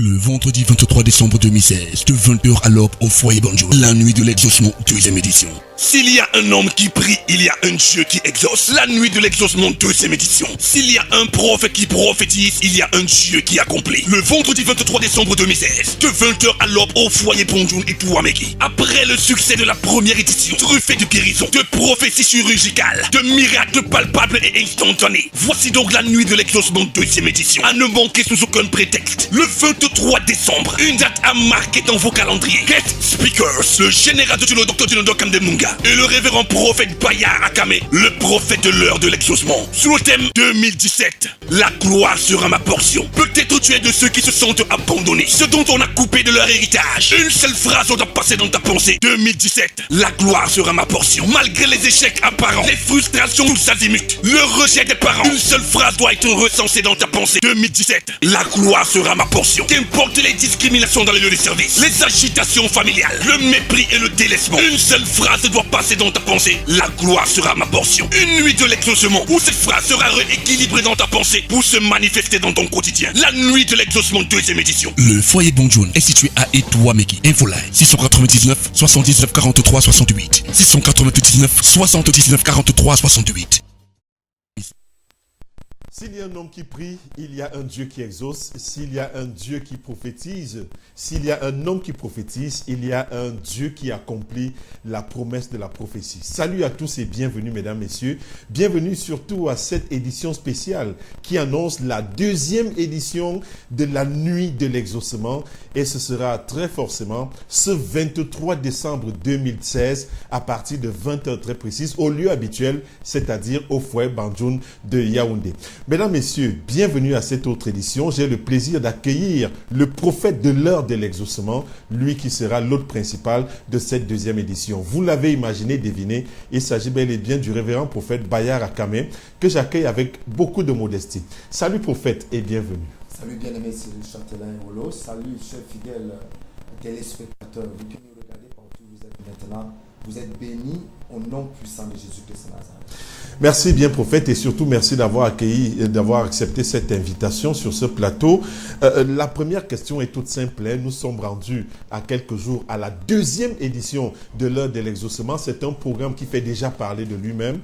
Le vendredi 23 décembre 2016, de 20h à l'aube au foyer Banjoun, la nuit de l'exaucement, deuxième édition. S'il y a un homme qui prie, il y a un Dieu qui exauce. La nuit de l'exaucement, deuxième édition. S'il y a un prophète qui prophétise, il y a un Dieu qui accomplit. Le vendredi 23 décembre 2016, de 20h à l'aube au foyer Banjoun et Touameki. Après le succès de la première édition, truffée de guérison, de prophéties chirurgicales, de miracles palpables et instantanés. Voici donc la nuit de l'exaucement, deuxième édition. À ne manquer sous aucun prétexte. Le 23 décembre, une date à marquer dans vos calendriers. Guest speakers, le général de Dieu, le docteur Dinodo Kamdemunga et le révérend prophète Bayar Akame, le prophète de l'heure de l'exaucement. Sous le thème 2017, la gloire sera ma portion. Peut-être tu es de ceux qui se sentent abandonnés, ceux dont on a coupé de leur héritage. Une seule phrase doit passer dans ta pensée. 2017, la gloire sera ma portion. Malgré les échecs apparents, les frustrations tous azimuts, le rejet des parents, une seule phrase doit être recensée dans ta pensée. 2017, la gloire sera ma portion. Qu'importe les discriminations dans les lieux de service, les agitations familiales, le mépris et le délaissement, une seule phrase doit passer dans ta pensée. La gloire sera ma portion. Une nuit de l'exaucement où cette phrase sera rééquilibrée dans ta pensée pour se manifester dans ton quotidien. La nuit de l'exaucement, deuxième édition. Le foyer Banjoun est situé à Etouameki. Infoline 699 79 43 68. 699 79 43 68. S'il y a un homme qui prie, il y a un Dieu qui exauce. S'il y a un Dieu qui prophétise, s'il y a un homme qui prophétise, il y a un Dieu qui accomplit la promesse de la prophétie. Salut à tous et bienvenue, mesdames, messieurs. Bienvenue surtout à cette édition spéciale qui annonce la deuxième édition de la nuit de l'exaucement. Et ce sera très forcément ce 23 décembre 2016 à partir de 20h très précises au lieu habituel, c'est-à-dire au foyer Banjoun de Yaoundé. Mesdames, messieurs, bienvenue à cette autre édition. J'ai le plaisir d'accueillir le prophète de l'heure de l'exaucement, lui qui sera l'hôte principal de cette deuxième édition. Vous l'avez imaginé, deviné, il s'agit bel et bien du révérend prophète Bayar Akame, que j'accueille avec beaucoup de modestie. Salut prophète et bienvenue. Salut bien-aimé Cyril Châtelain Olo, salut chers fidèles téléspectateurs, vous qui nous regardez partout où vous êtes maintenant, vous êtes bénis au nom puissant de Jésus-Christ de Nazareth. Merci bien prophète et surtout merci d'avoir accueilli, d'avoir accepté cette invitation sur ce plateau. La première question est toute simple. Nous sommes rendus à quelques jours à la deuxième édition de l'heure de l'exaucement. C'est un programme qui fait déjà parler de lui-même,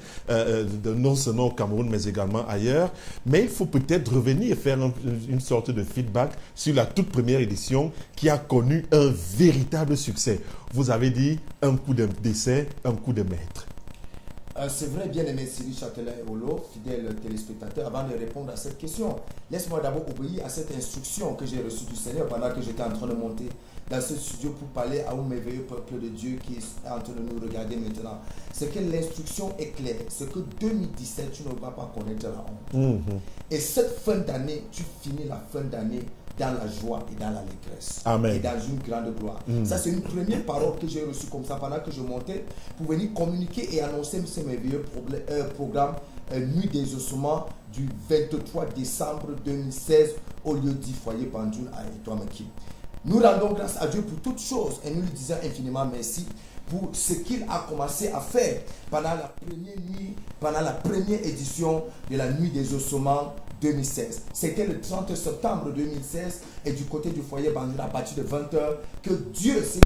non seulement au Cameroun mais également ailleurs. Mais il faut peut-être revenir et faire une sorte de feedback sur la toute première édition qui a connu un véritable succès. Vous avez dit un coup de décès, un coup de maître. C'est vrai, bien-aimé Cyril Châtelain Olo, fidèle téléspectateur, avant de répondre à cette question, laisse-moi d'abord obéir à cette instruction que j'ai reçue du Seigneur pendant que j'étais en train de monter dans ce studio pour parler à un merveilleux peuple de Dieu qui est en train de nous regarder maintenant. C'est que l'instruction est claire. C'est que 2017, tu ne vas pas connaître la honte. Et cette fin d'année, tu finis la fin d'année dans la joie et dans l'allégresse. Amen. Et dans une grande gloire. Ça, c'est une première parole que j'ai reçue comme ça pendant que je montais pour venir communiquer et annoncer ce merveilleux programme Nuit des ossements du 23 décembre 2016 au lieu dit foyer Banjoun à Etouameki. Nous rendons grâce à Dieu pour toutes choses et nous lui disons infiniment merci pour ce qu'il a commencé à faire pendant la première nuit, pendant la première édition de la Nuit des ossements 2016. C'était le 30 septembre 2016 et du côté du foyer Banjoun à partir de 20h que Dieu s'est...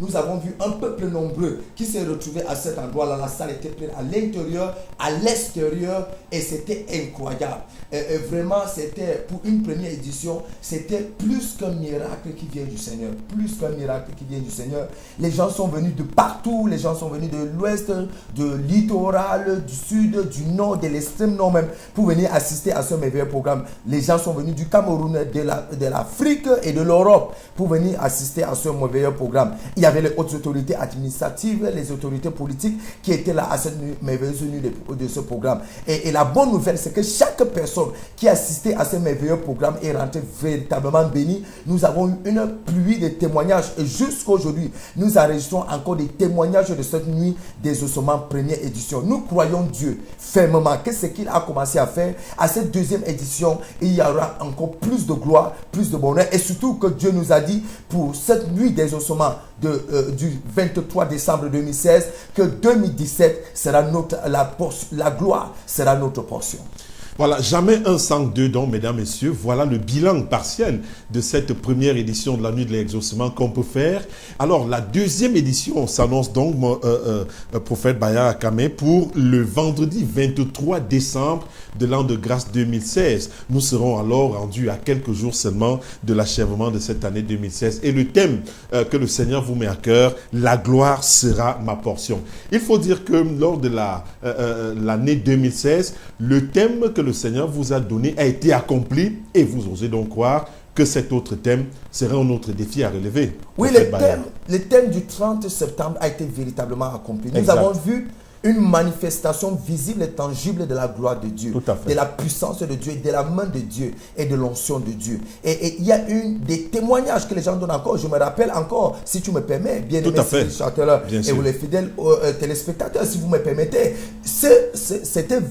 Nous avons vu un peuple nombreux qui s'est retrouvé à cet endroit-là. La salle était pleine à l'intérieur, à l'extérieur et c'était incroyable. Et vraiment, c'était pour une première édition, c'était plus qu'un miracle qui vient du Seigneur. Plus qu'un miracle qui vient du Seigneur. Les gens sont venus de partout. Les gens sont venus de l'ouest, de littoral, du sud, du nord, de l'extrême nord même, pour venir assister à ce merveilleux programme. Les gens sont venus du Cameroun, de l'Afrique et de l'Europe pour venir assister à ce merveilleux programme. Il y avait les hautes autorités administratives, les autorités politiques qui étaient là à cette merveilleuse nuit de ce programme. Et la bonne nouvelle, c'est que chaque personne qui assistait à ce merveilleux programme est rentrée véritablement bénie. Nous avons eu une pluie de témoignages et jusqu'à aujourd'hui, nous enregistrons encore des témoignages de cette nuit des ossements première édition. Nous croyons Dieu fermement que ce qu'il a commencé à faire à cette deuxième édition, il y aura encore plus de gloire, plus de bonheur et surtout que Dieu nous a dit pour cette nuit des ossements du 23 décembre 2016 que 2017 sera la gloire sera notre portion. Voilà, jamais un sans deux dons, mesdames, messieurs. Voilà le bilan partiel de cette première édition de la nuit de l'exaucement qu'on peut faire. Alors, la deuxième édition s'annonce donc, prophète Baya Akame, pour le vendredi 23 décembre de l'an de grâce 2016. Nous serons alors rendus à quelques jours seulement de l'achèvement de cette année 2016. Et le thème que le Seigneur vous met à cœur, la gloire sera ma portion. Il faut dire que lors de l'année 2016, le thème que le Seigneur vous a donné a été accompli et vous osez donc croire que cet autre thème serait un autre défi à relever. Oui, le thème du 30 septembre a été véritablement accompli. Nous avons vu une manifestation visible et tangible de la gloire de Dieu, de la puissance de Dieu, de la main de Dieu et de l'onction de Dieu. Et il y a des témoignages que les gens donnent encore. Je me rappelle encore, si tu me permets, bien aimé Châtelain et vous les fidèles téléspectateurs, si vous me permettez, c'était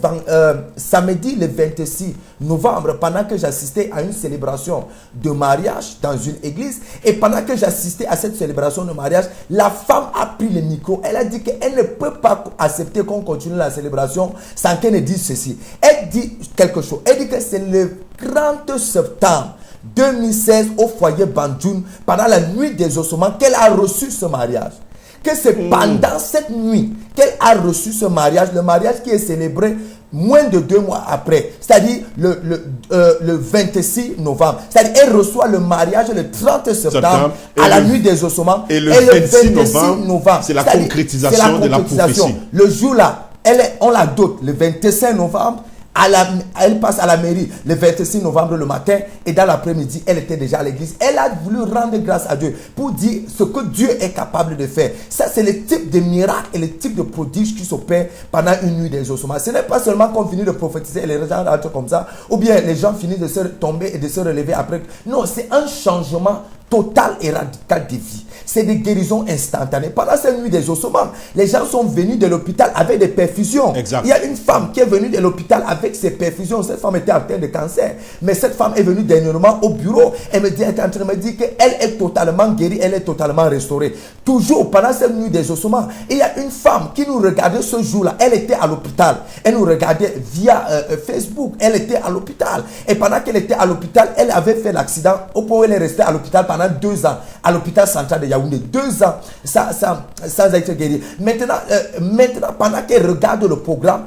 samedi le 26 novembre, pendant que j'assistais à une célébration de mariage dans une église. Et pendant que j'assistais à cette célébration de mariage, la femme a pris le micro. Elle a dit qu'elle ne peut pas accepter qu'on continue la célébration sans qu'elle ne dise ceci. Elle dit quelque chose. Elle dit que c'est le 30 septembre 2016 au foyer Banjoun, pendant la nuit des ossements, qu'elle a reçu ce mariage. Que c'est pendant cette nuit qu'elle a reçu ce mariage, le mariage qui est célébré moins de 2 mois après, c'est-à-dire le 26 novembre. C'est-à-dire qu'elle reçoit le mariage le 30 septembre à la nuit des ossements. Et le 26 novembre, c'est la concrétisation de la prophétie. Le jour-là, on la dote le 25 novembre. Elle passe à la mairie le 26 novembre le matin et dans l'après-midi, elle était déjà à l'église. Elle a voulu rendre grâce à Dieu pour dire ce que Dieu est capable de faire. Ça, c'est le type de miracle et le type de prodige qui s'opère pendant une nuit des ossements. Ce n'est pas seulement qu'on finit de prophétiser et les gens rentrent comme ça, ou bien les gens finissent de se tomber et de se relever après. Non, c'est un changement total et radical de vie. C'est des guérisons instantanées. Pendant cette nuit des ossements, les gens sont venus de l'hôpital avec des perfusions. Exact. Il y a une femme qui est venue de l'hôpital avec ses perfusions. Cette femme était atteinte de cancer. Mais cette femme est venue dernièrement au bureau. Elle est en train de me dire qu'elle est totalement guérie, elle est totalement restaurée. Toujours pendant cette nuit des ossements, il y a une femme qui nous regardait ce jour-là. Elle était à l'hôpital. Elle nous regardait via Facebook. Elle était à l'hôpital. Et pendant qu'elle était à l'hôpital, elle avait fait l'accident au point où elle est restée à l'hôpital pendant 2 ans. À l'hôpital central de Yaoundé. 2 ans sans être guérie. Maintenant, pendant qu'elle regarde le programme,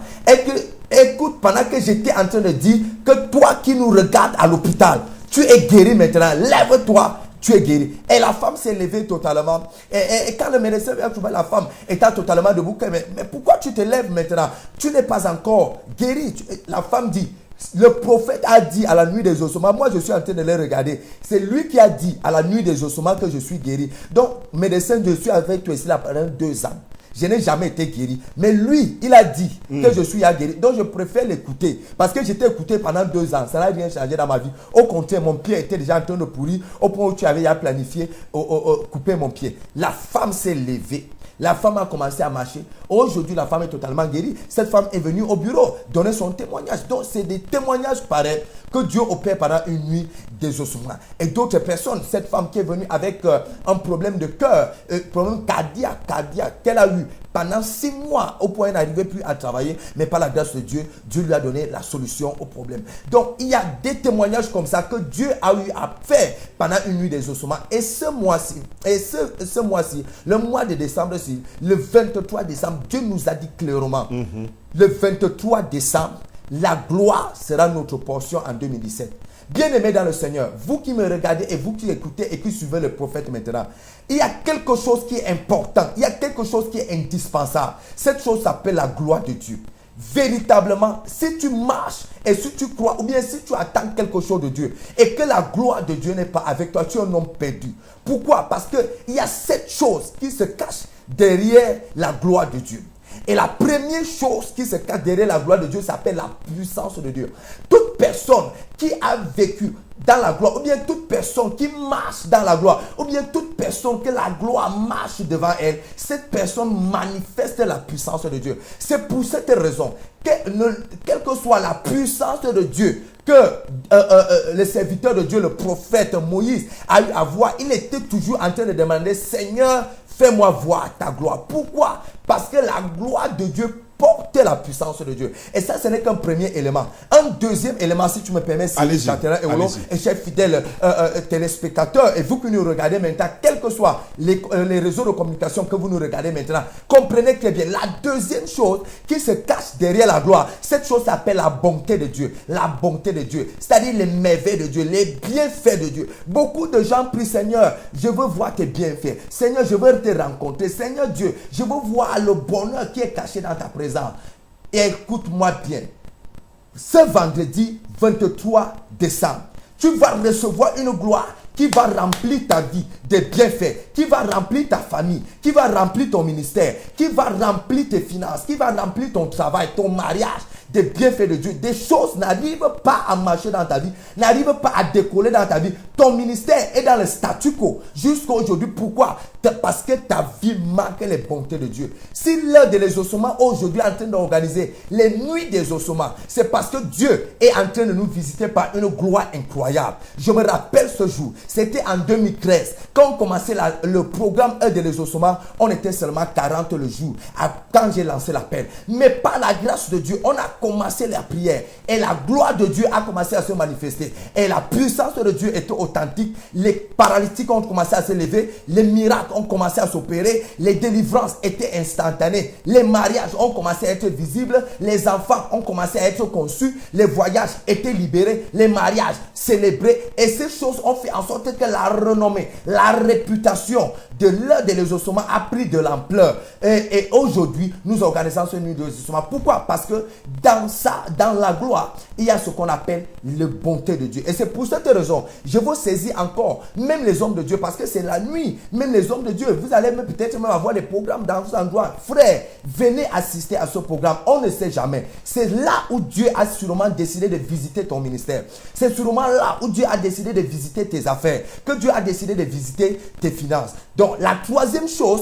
écoute, pendant que j'étais en train de dire que toi qui nous regardes à l'hôpital, tu es guéri maintenant. Lève-toi. Tu es guéri. Et la femme s'est levée totalement. Et quand le médecin vient trouver la femme étant totalement debout, mais pourquoi tu te lèves maintenant? Tu n'es pas encore guéri. La femme dit, le prophète a dit à la nuit des ossements, moi je suis en train de les regarder. C'est lui qui a dit à la nuit des ossements que je suis guéri. Donc, médecin, je suis avec toi ici là pendant 2 ans. Je n'ai jamais été guéri. Mais lui, il a dit que je suis guéri. Donc, je préfère l'écouter. Parce que j'étais écouté pendant 2 ans. Ça n'a rien changé dans ma vie. Au contraire, mon pied était déjà en train de pourrir. Au point où tu avais planifié couper mon pied. La femme s'est levée. La femme a commencé à marcher. Aujourd'hui, la femme est totalement guérie. Cette femme est venue au bureau donner son témoignage. Donc, c'est des témoignages pareils que Dieu opère pendant une nuit des ossements. Et d'autres personnes, cette femme qui est venue avec un problème de cœur, un problème cardiaque, qu'elle a eu pendant 6 mois, au point où elle n'arrivait plus à travailler, mais par la grâce de Dieu, Dieu lui a donné la solution au problème. Donc, il y a des témoignages comme ça que Dieu a eu à faire pendant une nuit des ossements. Et ce mois-ci, le mois de décembre, le 23 décembre, Dieu nous a dit clairement, le 23 décembre, la gloire sera notre portion en 2017. Bien-aimés dans le Seigneur, vous qui me regardez et vous qui écoutez et qui suivez le prophète maintenant, il y a quelque chose qui est important, il y a quelque chose qui est indispensable. Cette chose s'appelle la gloire de Dieu. Véritablement, si tu marches et si tu crois, ou bien si tu attends quelque chose de Dieu et que la gloire de Dieu n'est pas avec toi, tu es un homme perdu. Pourquoi? Parce qu'il y a 7 choses qui se cachent derrière la gloire de Dieu. Et la première chose qui se cache derrière la gloire de Dieu s'appelle la puissance de Dieu. Toute personne qui a vécu dans la gloire, ou bien toute personne qui marche dans la gloire, ou bien toute personne que la gloire marche devant elle, cette personne manifeste la puissance de Dieu. C'est pour cette raison que, quelle que soit la puissance de Dieu que le serviteur de Dieu, le prophète Moïse, a eu à voir, il était toujours en train de demander, Seigneur, fais-moi voir ta gloire. Pourquoi? Parce que la gloire de Dieu porter la puissance de Dieu. Et ça, ce n'est qu'un premier élément. Un deuxième élément, si tu me permets, Châtelain et chers fidèles téléspectateurs, et vous que nous regardez maintenant, quels que soient les réseaux de communication que vous nous regardez maintenant, comprenez très bien. La deuxième chose qui se cache derrière la gloire, cette chose s'appelle la bonté de Dieu. La bonté de Dieu, c'est-à-dire les merveilles de Dieu, les bienfaits de Dieu. Beaucoup de gens prient, Seigneur, je veux voir tes bienfaits. Seigneur, je veux te rencontrer. Seigneur Dieu, je veux voir le bonheur qui est caché dans ta présence. Et écoute-moi bien. Ce vendredi 23 décembre, tu vas recevoir une gloire qui va remplir ta vie de bienfaits, qui va remplir ta famille, qui va remplir ton ministère, qui va remplir tes finances, qui va remplir ton travail, ton mariage, des bienfaits de Dieu. Des choses n'arrivent pas à marcher dans ta vie, n'arrivent pas à décoller dans ta vie. Ton ministère est dans le statu quo jusqu'à aujourd'hui. Pourquoi? Parce que ta vie manque les bontés de Dieu. Si l'heure de l'exaucement aujourd'hui est en train d'organiser les nuits des ossements, c'est parce que Dieu est en train de nous visiter par une gloire incroyable. Je me rappelle ce jour, c'était en 2013, quand on commençait le programme heure de l'exaucement, on était seulement 40 le jour, quand j'ai lancé l'appel. Mais par la grâce de Dieu, on a commencé la prière et la gloire de Dieu a commencé à se manifester. Et la puissance de Dieu était authentique. Les paralytiques ont commencé à se lever, les miracles ont commencé à s'opérer, les délivrances étaient instantanées, les mariages ont commencé à être visibles, les enfants ont commencé à être conçus, les voyages étaient libérés, les mariages célébrés, et ces choses ont fait en sorte que la renommée, la réputation de l'heure de l'exaucement a pris de l'ampleur. Et aujourd'hui, nous organisons ce nuit de l'exaucement. Pourquoi? Parce que dans la gloire, il y a ce qu'on appelle la bonté de Dieu. Et c'est pour cette raison, je vous saisis encore, même les hommes de Dieu, parce que c'est la nuit, même les hommes de Dieu, vous allez peut-être même avoir des programmes dans ce endroit. Frère, venez assister à ce programme, on ne sait jamais. C'est là où Dieu a sûrement décidé de visiter ton ministère. C'est sûrement là où Dieu a décidé de visiter tes affaires, que Dieu a décidé de visiter tes finances. Donc la troisième chose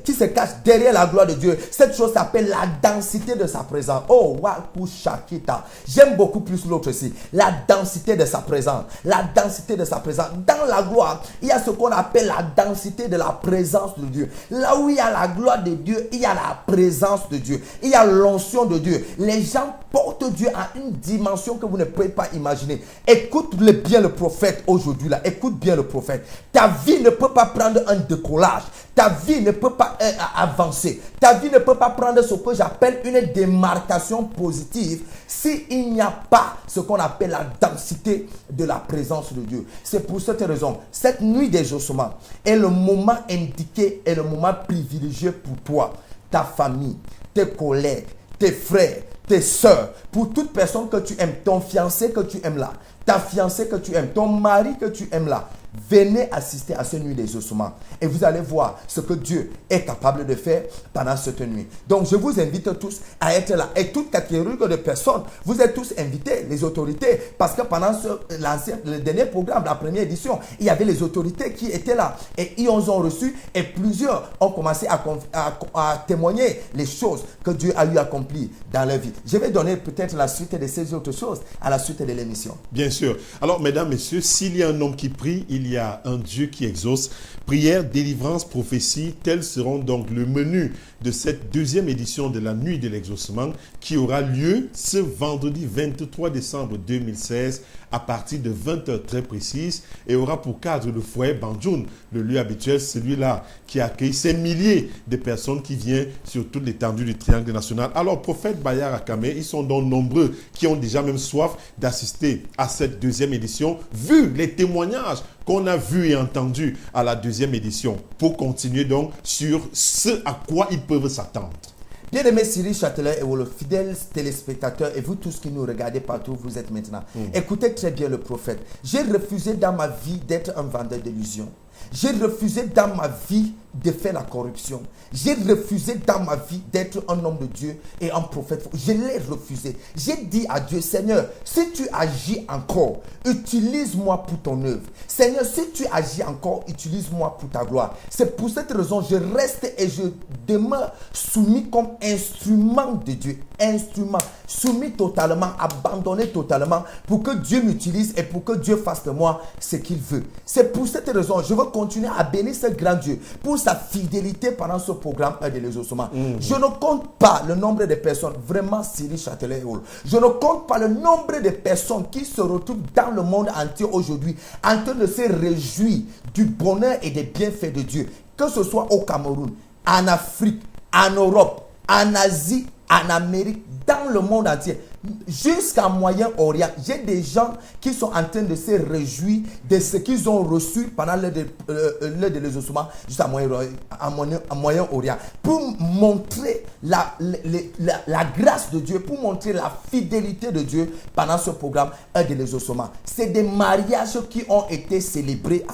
qui se cache derrière la gloire de Dieu, cette chose s'appelle la densité de sa présence. Oh, Waku Shakita. J'aime beaucoup plus l'autre ici. La densité de sa présence. La densité de sa présence. Dans la gloire, il y a ce qu'on appelle la densité de la présence de Dieu. Là où il y a la gloire de Dieu, il y a la présence de Dieu. Il y a l'onction de Dieu. Les gens portent Dieu à une dimension que vous ne pouvez pas imaginer. Écoute bien le prophète aujourd'hui là. Écoute bien le prophète. Ta vie ne peut pas prendre un décollage. Ta vie ne peut pas avancer. Ta vie ne peut pas prendre ce que j'appelle une démarcation positive s'il n'y a pas ce qu'on appelle la densité de la présence de Dieu. C'est pour cette raison, cette nuit des ossements est le moment indiqué, est le moment privilégié pour toi, ta famille, tes collègues, tes frères, tes soeurs, pour toute personne que tu aimes, ton fiancé que tu aimes là, ta fiancée que tu aimes, ton mari que tu aimes là. Venez assister à cette nuit des ossements et vous allez voir ce que Dieu est capable de faire pendant cette nuit. Donc je vous invite tous à être là. Et toute catégorie de personnes, vous êtes tous invités, les autorités, parce que pendant le dernier programme, la première édition, il y avait les autorités qui étaient là et ils ont reçu et plusieurs ont commencé à témoigner les choses que Dieu a eu accompli dans leur vie. Je vais donner peut-être la suite de ces autres choses à la suite de l'émission. Bien sûr. Alors mesdames, messieurs, s'il y a un homme qui prie, il y a un Dieu qui exauce. Prière, délivrance, prophétie, tels seront donc le menu de cette deuxième édition de la nuit de l'exaucement qui aura lieu ce vendredi 23 décembre 2016 à partir de 20h très précises et aura pour cadre le foyer Banjoun, le lieu habituel, celui-là qui accueille ces milliers de personnes qui viennent sur toute l'étendue du triangle national. Alors, prophète Bayar Akame, ils sont donc nombreux qui ont déjà même soif d'assister à cette deuxième édition, vu les témoignages qu'on a vus et entendus à la deuxième édition, pour continuer donc sur ce à quoi ils peuvent s'attendre. Bien-aimé Cyril Châtelain et vos fidèles téléspectateurs et vous tous qui nous regardez partout où vous êtes maintenant, écoutez très bien le prophète. J'ai refusé dans ma vie d'être un vendeur d'illusions. J'ai refusé dans ma vie de faire la corruption. J'ai refusé dans ma vie d'être un homme de Dieu et un prophète. Je l'ai refusé. J'ai dit à Dieu, Seigneur, si tu agis encore, utilise-moi pour ton œuvre. Seigneur, si tu agis encore, utilise-moi pour ta gloire. C'est pour cette raison que je reste et je demeure soumis comme instrument de Dieu. instrument, soumis totalement, abandonné totalement pour que Dieu m'utilise et pour que Dieu fasse de moi ce qu'il veut. C'est pour cette raison, je veux continuer à bénir ce grand Dieu pour sa fidélité pendant ce programme de l'exaucement. Je ne compte pas le nombre de personnes, vraiment Cyril Châtelet-Hall, je ne compte pas le nombre de personnes qui se retrouvent dans le monde entier aujourd'hui en train de se réjouir du bonheur et des bienfaits de Dieu, que ce soit au Cameroun, en Afrique, en Europe, en Asie, en Amérique, dans le monde entier, jusqu'en Moyen-Orient. J'ai des gens qui sont en train de se réjouir de ce qu'ils ont reçu pendant l'heure de l'exaucement, juste en Moyen-Orient, pour montrer la grâce de Dieu, pour montrer la fidélité de Dieu pendant ce programme de l'exaucement. C'est des mariages qui ont été célébrés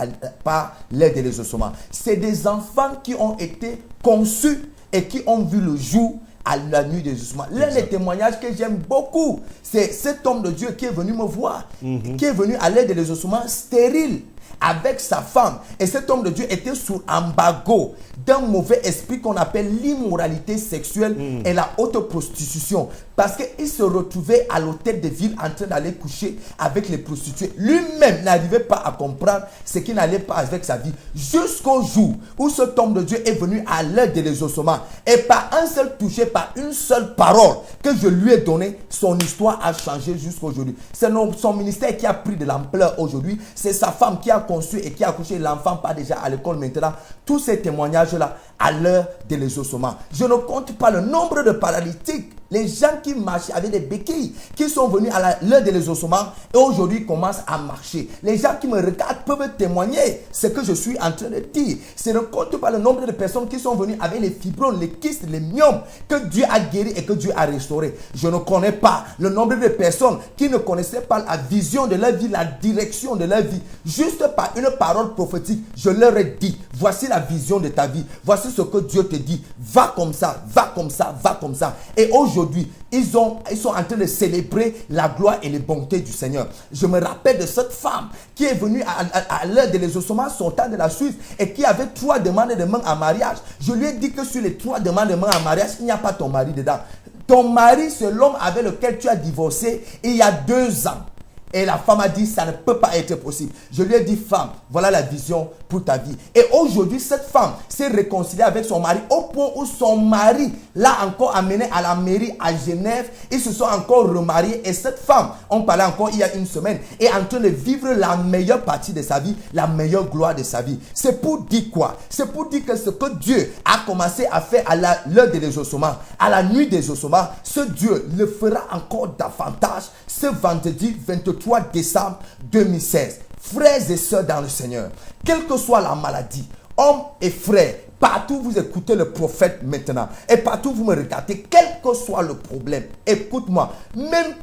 par l'heure de l'exaucement. C'est des enfants qui ont été conçus et qui ont vu le jour à la nuit des exaucements. L'un des témoignages que j'aime beaucoup, c'est cet homme de Dieu qui est venu me voir, qui est venu à l'heure de l'exaucement stérile avec sa femme. Et cet homme de Dieu était sous embargo d'un mauvais esprit qu'on appelle l'immoralité sexuelle et la haute prostitution. Parce qu'il se retrouvait à l'hôtel de ville en train d'aller coucher avec les prostituées. Lui-même n'arrivait pas à comprendre ce qui n'allait pas avec sa vie. Jusqu'au jour où cet homme de Dieu est venu à l'heure de l'exaucement. Et par un seul toucher, par une seule parole que je lui ai donnée, son histoire a changé jusqu'à aujourd'hui. C'est son ministère qui a pris de l'ampleur aujourd'hui. C'est sa femme qui a conçu et qui a accouché. L'enfant part déjà à l'école maintenant. Tous ces témoignages-là à l'heure de l'exaucement. Je ne compte pas le nombre de paralytiques, les gens qui marchaient avec des béquilles, qui sont venus à l'heure de l'exaucement et aujourd'hui commencent à marcher. Les gens qui me regardent peuvent témoigner ce que je suis en train de dire. Je ne compte pas le nombre de personnes qui sont venues avec les fibromes, les kystes, les myomes que Dieu a guéri et que Dieu a restauré. Je ne connais pas le nombre de personnes qui ne connaissaient pas la vision de leur vie, la direction de leur vie. Juste par une parole prophétique, je leur ai dit, voici la vision de ta vie, voici ce que Dieu te dit, va comme ça, va comme ça, va comme ça. Et aujourd'hui, ils sont en train de célébrer la gloire et les bontés du Seigneur. Je me rappelle de cette femme qui est venue à l'heure de l'exaucement sortant de la Suisse et qui avait 3 demandes de main en mariage. Je lui ai dit que sur les 3 demandes de main en mariage, il n'y a pas ton mari dedans. Ton mari, c'est l'homme avec lequel tu as divorcé il y a 2 ans. Et la femme a dit, ça ne peut pas être possible. Je lui ai dit, femme, voilà la vision pour ta vie. Et aujourd'hui, cette femme s'est réconciliée avec son mari au point où son mari l'a encore amené à la mairie à Genève. Ils se sont encore remariés. Et cette femme, on parlait encore il y a une semaine, est en train de vivre la meilleure partie de sa vie, la meilleure gloire de sa vie. C'est pour dire quoi? C'est pour dire que ce que Dieu a commencé à faire à l'heure de l'exaucement, à la nuit des exaucements, ce Dieu le fera encore davantage ce vendredi 23 décembre 2016. Frères et sœurs dans le Seigneur, quelle que soit la maladie, hommes et frères, partout vous écoutez le prophète maintenant et partout vous me regardez, quel que soit le problème, écoute-moi, même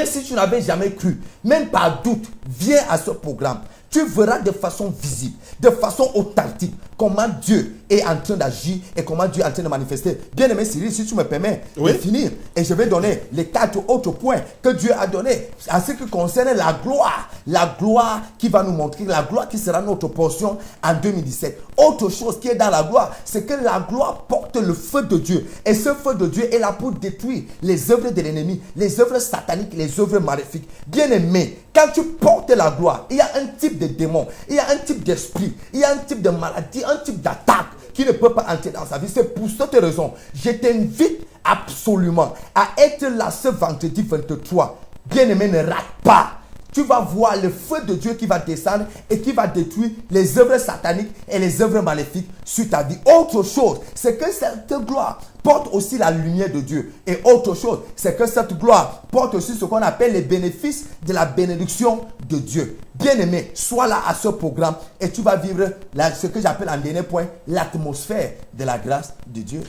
si tu n'avais jamais cru, même par doute, viens à ce programme. Tu verras de façon visible, de façon authentique, comment Dieu est en train d'agir et comment Dieu est en train de manifester. Bien aimé Cyril, si tu me permets de finir, et je vais donner les 4 autres points que Dieu a donnés en ce qui concerne la gloire qui va nous montrer, la gloire qui sera notre portion en 2017. Autre chose qui est dans la gloire, c'est que la gloire porte le feu de Dieu. Et ce feu de Dieu est là pour détruire les œuvres de l'ennemi, les œuvres sataniques, les œuvres maléfiques. Bien aimé, quand tu portes la gloire, il y a un type de démon, il y a un type d'esprit, il y a un type de maladie, un type d'attaque qui ne peut pas entrer dans sa vie. C'est pour cette raison, je t'invite absolument à être là ce vendredi 23. Bien-aimé, ne rate pas. Tu vas voir le feu de Dieu qui va descendre et qui va détruire les œuvres sataniques et les œuvres maléfiques sur ta vie. Autre chose, c'est que cette gloire porte aussi la lumière de Dieu. Et autre chose, c'est que cette gloire porte aussi ce qu'on appelle les bénéfices de la bénédiction de Dieu. Bien-aimé, sois là à ce programme et tu vas vivre ce que j'appelle en dernier point, l'atmosphère de la grâce de Dieu.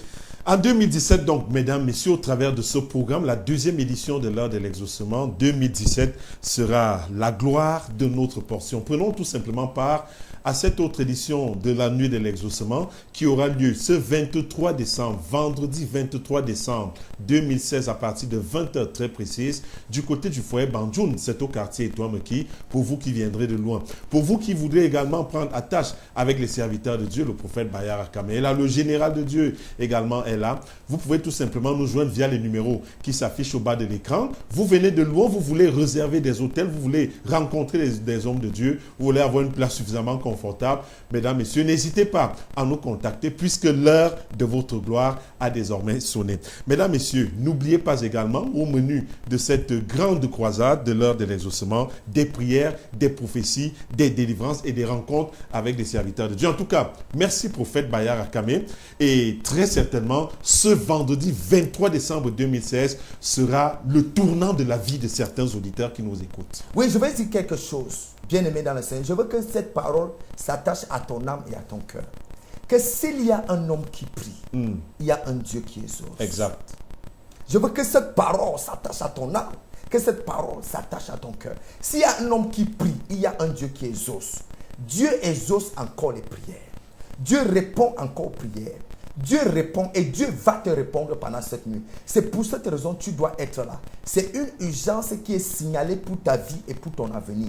En 2017, donc, mesdames, messieurs, au travers de ce programme, la 2e édition de l'heure de l'exaucement 2017 sera la gloire de notre portion. Prenons tout simplement part à cette autre édition de la nuit de l'exaucement qui aura lieu ce 23 décembre, vendredi 23 décembre 2016 à partir de 20h très précise du côté du foyer Banjoun. C'est au quartier Etouameki pour vous qui viendrez de loin. Pour vous qui voudrez également prendre attache avec les serviteurs de Dieu, le prophète Bayar Akame est là, le général de Dieu également est là. Vous pouvez tout simplement nous joindre via les numéros qui s'affichent au bas de l'écran. Vous venez de loin, vous voulez réserver des hôtels, vous voulez rencontrer des hommes de Dieu, vous voulez avoir une place suffisamment confortable. Mesdames, messieurs, n'hésitez pas à nous contacter puisque l'heure de votre gloire a désormais sonné. Mesdames, messieurs, n'oubliez pas également au menu de cette grande croisade de l'heure de l'exaucement, des prières, des prophéties, des délivrances et des rencontres avec des serviteurs de Dieu. En tout cas, merci prophète Bayar Akame, et très certainement ce vendredi 23 décembre 2016 sera le tournant de la vie de certains auditeurs qui nous écoutent. Oui, je vais dire quelque chose, bien-aimé dans le Seigneur. Je veux que cette parole s'attache à ton âme et à ton cœur. Que s'il y a un homme qui prie, il y a un Dieu qui exauce. Exact. Je veux que cette parole s'attache à ton âme, que cette parole s'attache à ton cœur. S'il y a un homme qui prie, il y a un Dieu qui exauce. Dieu exauce encore les prières. Dieu répond encore aux prières. Dieu répond et Dieu va te répondre pendant cette nuit. C'est pour cette raison que tu dois être là. C'est une urgence qui est signalée pour ta vie et pour ton avenir.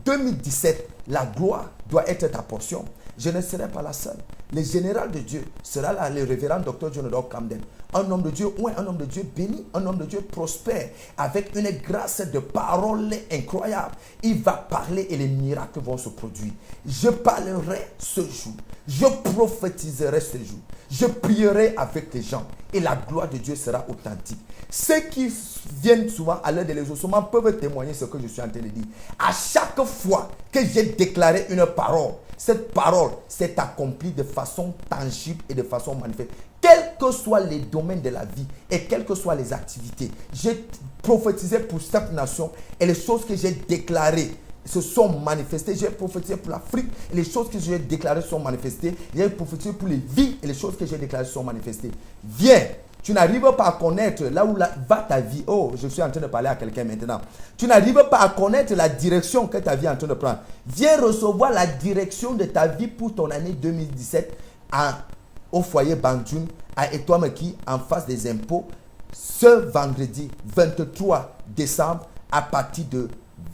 2017, la gloire doit être ta portion. Je ne serai pas la seule. Le général de Dieu sera là, le révérend Dr. John Odog Camden. Un homme de Dieu, un homme de Dieu béni, un homme de Dieu prospère, avec une grâce de parole incroyable. Il va parler et les miracles vont se produire. Je parlerai ce jour. Je prophétiserai ce jour. Je prierai avec les gens et la gloire de Dieu sera authentique. Ceux qui viennent souvent à l'heure de l'exaucement peuvent témoigner ce que je suis en train de dire. À chaque fois que j'ai déclaré une parole, cette parole s'est accomplie de façon tangible et de façon manifeste. Quels que soient les domaines de la vie et quelles que soient les activités, j'ai prophétisé pour cette nation et les choses que j'ai déclarées se sont manifestées. J'ai prophétisé pour l'Afrique et les choses que j'ai déclarées sont manifestées. J'ai prophétisé pour les vies et les choses que j'ai déclarées sont manifestées. Viens, tu n'arrives pas à connaître là où va ta vie. Oh, je suis en train de parler à quelqu'un maintenant. Tu n'arrives pas à connaître la direction que ta vie est en train de prendre. Viens recevoir la direction de ta vie pour ton année 2017 au foyer Banjoun à Etouameki en face des impôts ce vendredi 23 décembre à partir de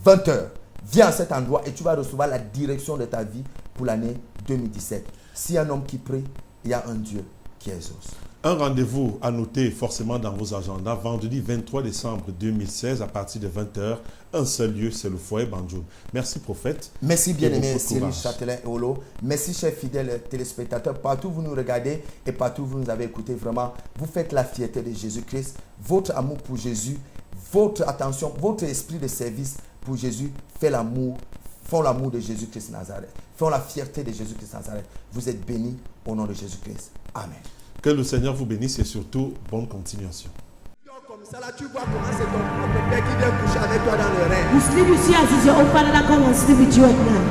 20h. Viens à cet endroit et tu vas recevoir la direction de ta vie pour l'année 2017. S'il y a un homme qui prie, il y a un Dieu qui exauce. Un rendez-vous à noter forcément dans vos agendas, vendredi 23 décembre 2016 à partir de 20h. Un seul lieu, c'est le foyer Banjoun. Merci prophète. Merci bien-aimé Cyril Châtelain et Olo. Merci chers fidèles téléspectateurs. Partout où vous nous regardez et partout où vous nous avez écoutés, vraiment, vous faites la fierté de Jésus-Christ. Votre amour pour Jésus, votre attention, votre esprit de service pour Jésus font l'amour de Jésus-Christ Nazareth. Font la fierté de Jésus-Christ Nazareth. Vous êtes bénis au nom de Jésus-Christ. Amen. Que le Seigneur vous bénisse et surtout, bonne continuation. Comme ça, là, tu vois comment c'est ton propre père qui vient coucher avec toi dans le rêve. You sleep, you see, as if your own father come and sleep with you at night.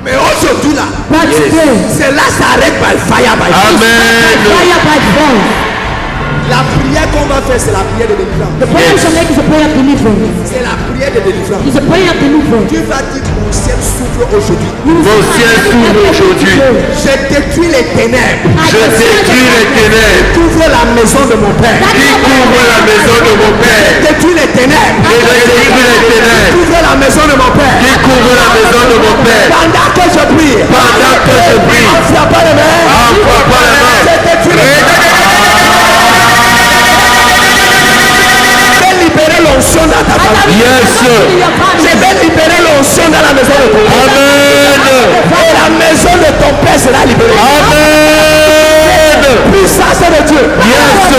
Mais aujourd'hui là, Yes. cela s'arrête by fire, by force. By fire, by force. La prière qu'on va faire, c'est la prière de délivrance. The prayer we shall make is a prayer of deliverance. C'est la prière de délivrance. It's a prayer of deliverance. Tu vas dire, mon ciel souffle aujourd'hui. Mon ciel s'ouvre aujourd'hui. Je détruis les ténèbres. Je détruis les ténèbres. Couvre la maison de mon père. Qui couvre la maison de mon père. Je détruis les ténèbres. Je détruis les ténèbres. Couvre la maison de mon père. Qui couvre la maison de mon père. Pendant que je prie. Pendant que je prie. On ne frappe pas les mains. On frappe pas les mains. Je détruis les ténèbres. Libérer l'onction dans ta famille. Yes. Je vais libérer l'onction dans la maison de ton père. Amen. Et la maison de ton père sera libérée. Amen. Puissance de Dieu. Yes.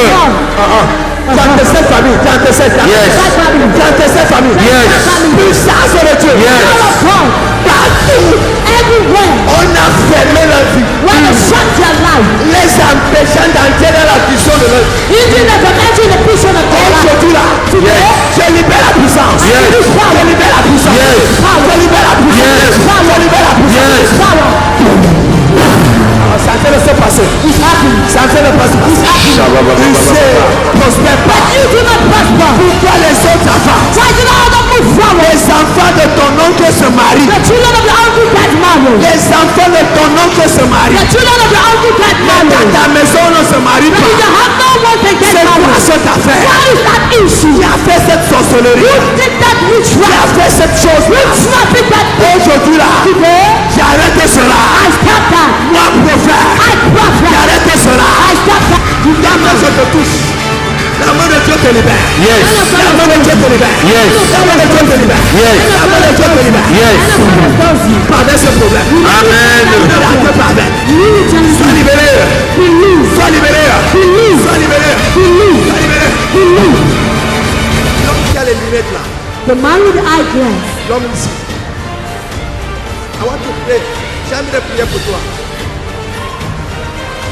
Dans cette famille. Dans cette famille. Yes. Dans cette famille. Yes. Puissance de Dieu. Yes. Partout. Everywhere. On a fermé la vie. When they shut their life. Les empêchant d'entrer dans la vision de l'œuvre. Even if I'm entering the prison of their life. Aujourd'hui là. Je libère la puissance. Yes. Je libère la puissance. Yes. Je libère la puissance. Yes. Je libère la puissance. Ça fait le se passer. Ça fait le passer. Tu sais, prospère pas. You do not prosper. Pourquoi les autres affaires? Why do not move forward? Les marient. The children of the uncle get Mais dans married. ta maison, on ne se marie But if you pas. have no one to get C'est quoi married, cette affaire? what is that issue? Qui a fait cette sorcellerie? You did that Qui a witchcraft. fait cette chose? Witchcraft did that thing. Aujourd'hui là, Today, j'ai arrêté cela. I stop that. Moi, prophète, I j'ai prophet. arrêté cela. I stop that. Dès que je te touche, la main de Dieu te libère. Yes. La main de Dieu te libère. Yes. La main de Dieu te libère. Yes. La main de Dieu te libère. Yes. Pardon ce problème. Amen. Dieu pardonne. Sois libéré. Sois libéré. Sois libéré. Sois libéré. L'homme qui a les lunettes là. The man with the eyeglass. L'homme ici. I want to pray. J'aimerais prier pour toi.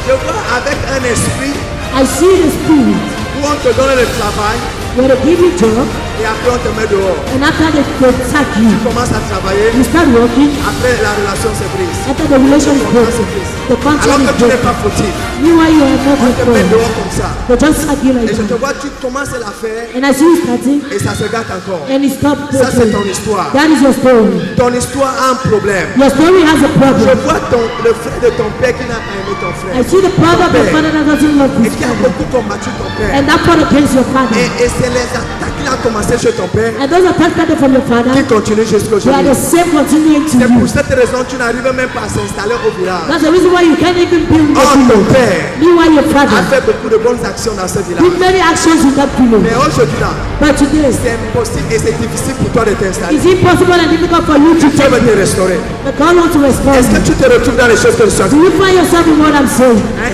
Je vois avec un esprit I see the spirit où on te donne le travail where they give you job, et après on te met dehors. and after they sack Tu you, commences à travailler. you start working. Après la relation se brise. After the relation is broken, the Alors contract que is tu n'es broken. pas fautif. Meanwhile, you are not On te met good. dehors comme ça. They just sack you like Et je te that. vois, tu commences à la faire And I see you starting, et ça se gâte encore. and it stops. Ça c'est ton histoire. That is your story. Ton histoire a un problème. Your story has a Je problem. vois le frère de ton père qui n'a pas aimé ton frère. I see the brother of your father that doesn't love Et his qui a father. beaucoup combattu ton père. And that fought against your father. Et c'est les attaques qu'il a commencé chez ton père And those attacks started from your father, qui continuent jusqu'à they are the aujourd'hui. same continuing to C'est pour you. cette raison que tu n'arrives même pas à s'installer au village. That's the reason why you can't even be with Or the ton village. père Meanwhile, your a father fait beaucoup de bonnes actions dans ce village. did many actions in that village. Mais aujourd'hui là, But today, c'est impossible et c'est difficile pour toi de t'installer. it's impossible and difficult for you to Dieu take veut it. te restaurer. But God wants to restore Est-ce que you. tu te retrouves dans les choses que je suis en train Do you find yourself in what I'm saying? Hein?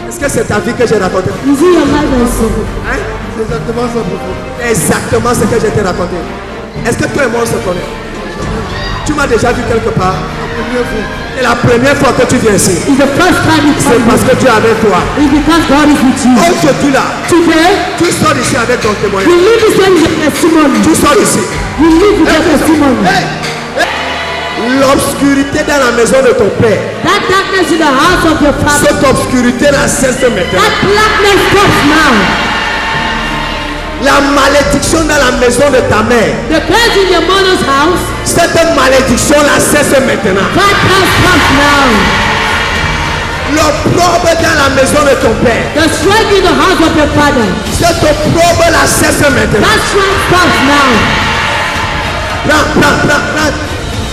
Est-ce que c'est ta vie que j'ai racontée? Is it your life I'm saying? Hein? C'est exactement ça. Exactement ce que je t'ai raconté. Est-ce que toi et moi on se connaît? Tu m'as déjà vu quelque part? C'est la première fois que tu viens ici. It's the first time you C'est come parce here. que tu es avec toi. It's because God is with you. Aujourd'hui là, Today, tu sors d'ici avec ton you témoignage. live this one with a testimony. Tu sors d'ici. You live with a testimony. L'obscurité dans la maison de ton père. That darkness in the house of your father, Cette obscurité là cesse maintenant. that blackness stops now. La malédiction dans la maison de ta mère. The curse in your mother's house, Cette malédiction là cesse maintenant. that curse stops now. L'opprobre dans la maison de ton père. The strength in the house of your father, Cette opprobre là cesse maintenant. that strength stops now. Prends.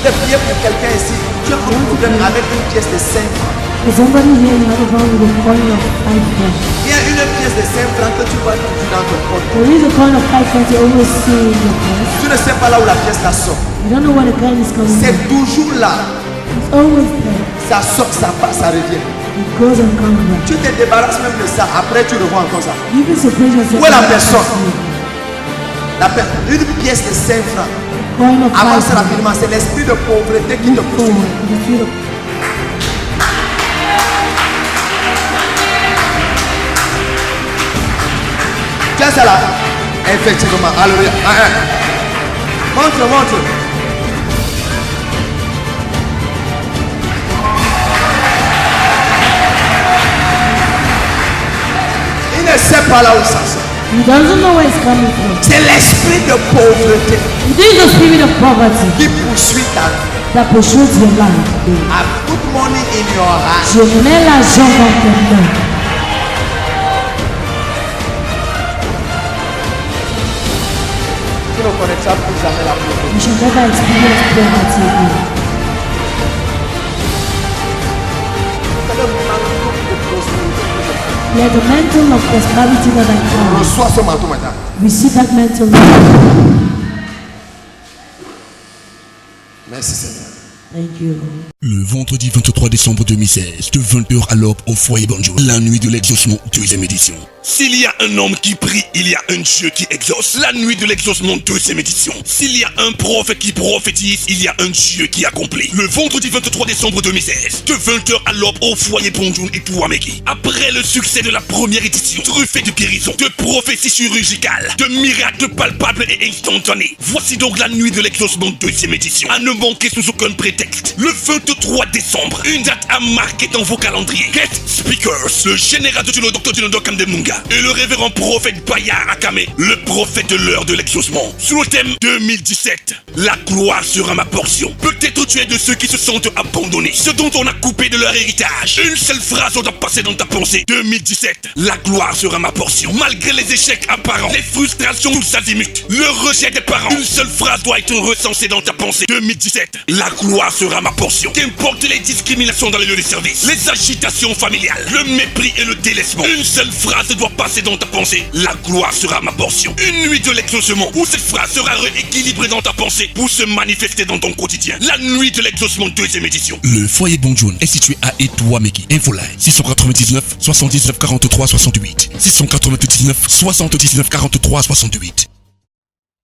De prier pour quelqu'un ici. Tu as un problème avec une pièce de 5 francs. Is somebody here you have a problem with a coin of 5 francs? Il y a une pièce de 5 francs que tu vois toujours dans ton compte. There is a coin of 5 francs you always see in your purse. Tu ne sais pas là où la pièce là sort. You don't know where the coin is coming C'est from. toujours là. It's always there. Ça sort, ça passe, ça revient. It goes and comes back. Tu te débarrasses même de ça. Après, tu revois encore ça. You can surprise yourself. Où est la personne? Une pièce de 5 francs. Coin of 5 Avance francs. rapidement. C'est l'esprit de pauvreté qui te poursuit. Forward to the field of Tu as ça là? Effectivement. Alléluia. Montre. Il ne sait pas là où ça sort. He doesn't know where it's coming from. C'est l'esprit de pauvreté It is the spirit of poverty qui poursuit ta vie. that pursues your life. I put money in your hand. Je mets l'argent dans tes mains. Tu ne connaîtras plus jamais la pauvreté. You should never experience poverty again. Let the mantle of prosperity that I carry, Reçois ce manteau maintenant. receive that mantle. Merci Seigneur. Thank you. Le vendredi 23 décembre 2016, de 20h à l'aube au foyer Bonjour, la nuit de l'exaucement, 2e édition. S'il y a un homme qui prie, il y a un Dieu qui exauce. La nuit de l'exaucement, 2e édition. S'il y a un prophète qui prophétise, il y a un Dieu qui accomplit. Le vendredi 23 décembre 2016, de 20h à l'aube au foyer Bonjour et Touameki. Après le succès de la première édition, truffée de guérison, de prophéties chirurgicales, de miracles palpables et instantanés. Voici donc la nuit de l'exaucement, 2e édition. À ne manquer sous aucun prétexte. contexte. Le 23 décembre, une date à marquer dans vos calendriers. Guest speakers, le général de Dieu, le docteur Dilondo Kamdemunga et le révérend prophète Bayar Akame, le prophète de l'heure de l'exaucement. Sous le thème 2017, la gloire sera ma portion. Peut-être tu es de ceux qui se sentent abandonnés, ceux dont on a coupé de leur héritage. Une seule phrase doit passer dans ta pensée. 2017, la gloire sera ma portion. Malgré les échecs apparents, les frustrations tous azimuts, le rejet des parents, une seule phrase doit être recensée dans ta pensée. 2017, la gloire sera ma portion. Qu'importe les discriminations dans les lieux de service, les agitations familiales, le mépris et le délaissement, une seule phrase doit passer dans ta pensée. La gloire sera ma portion. Une nuit de l'exaucement où cette phrase sera rééquilibrée dans ta pensée pour se manifester dans ton quotidien. La nuit de l'exaucement, 2e édition. Le foyer Bonjour est situé à Etouameki. Infoline 699 79 43 68. 699 79 43 68.